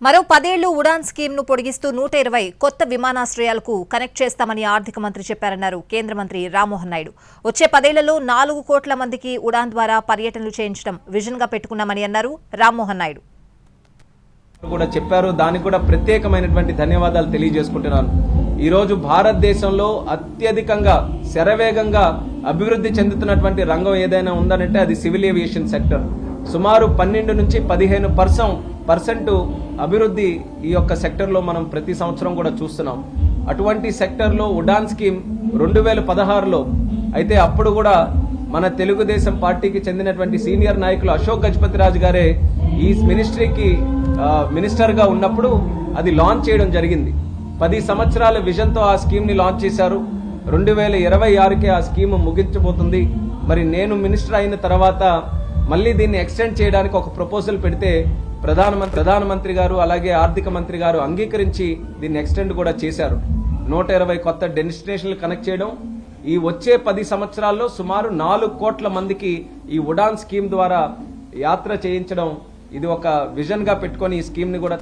మరో 10 ఏళ్లు ఉడాన్ స్కీమ్ ను పొడిగిస్తూ 120 కొత్త విమానాశ్రయాలకు కనెక్ట్ చేస్తామని ఆర్థిక మంత్రి చెప్పారన్నారు కేంద్ర మంత్రి రామ్మోహన్ నాయుడు. వచ్చే 10 ఏళ్లలో 4 కోట్ల మందికి ఉడాన్ ద్వారా పర్యటనలు చేయించడం విజన్ గా పెట్టుకున్నామని అన్నారు రామ్మోహన్ నాయుడు. కూడా చెప్పారు, దానికి కూడా ప్రత్యేకమైనటువంటి ధన్యవాదాలు తెలియజేసుకుంటున్నాను. ఈ రోజు భారతదేశంలో అత్యధికంగా శరవేగంగా అభివృద్ధి చెందుతున్నటువంటి రంగం ఏదైనా ఉందనంటే అది సివిల్ ఏవియేషన్ సెక్టర్. సుమారు 12 నుంచి 15% అభివృద్ధి ఈ యొక్క సెక్టర్లో మనం ప్రతి సంవత్సరం కూడా చూస్తున్నాం. అటువంటి సెక్టర్లో ఉడాన్ స్కీమ్ 2016లో అయితే అప్పుడు కూడా మన తెలుగుదేశం పార్టీకి చెందినటువంటి సీనియర్ నాయకులు అశోక్ గజపతిరాజు గారే ఈ మినిస్ట్రీకి మినిస్టర్గా ఉన్నప్పుడు అది లాంచ్ చేయడం జరిగింది. 10 సంవత్సరాల విజన్తో ఆ స్కీమ్ని లాంచ్ చేశారు. 2026కే ఆ స్కీమ్ ముగించబోతుంది. మరి నేను మినిస్టర్ అయిన తర్వాత మళ్ళీ దీన్ని ఎక్స్టెండ్ చేయడానికి ఒక ప్రపోజల్ పెడితే ప్రధానమంత్రి గారు అలాగే ఆర్థిక మంత్రి గారు అంగీకరించి దీన్ని ఎక్స్టెండ్ కూడా చేశారు. 120 కొత్త డెస్టినేషన్లు కనెక్ట్ చేయడం, ఈ వచ్చే 10 సంవత్సరాల్లో సుమారు 4 కోట్ల మందికి ఈ ఉడాన్ స్కీమ్ ద్వారా యాత్ర చేయించడం, ఇది ఒక విజన్ గా పెట్టుకొని ఈ స్కీమ్ ని కూడా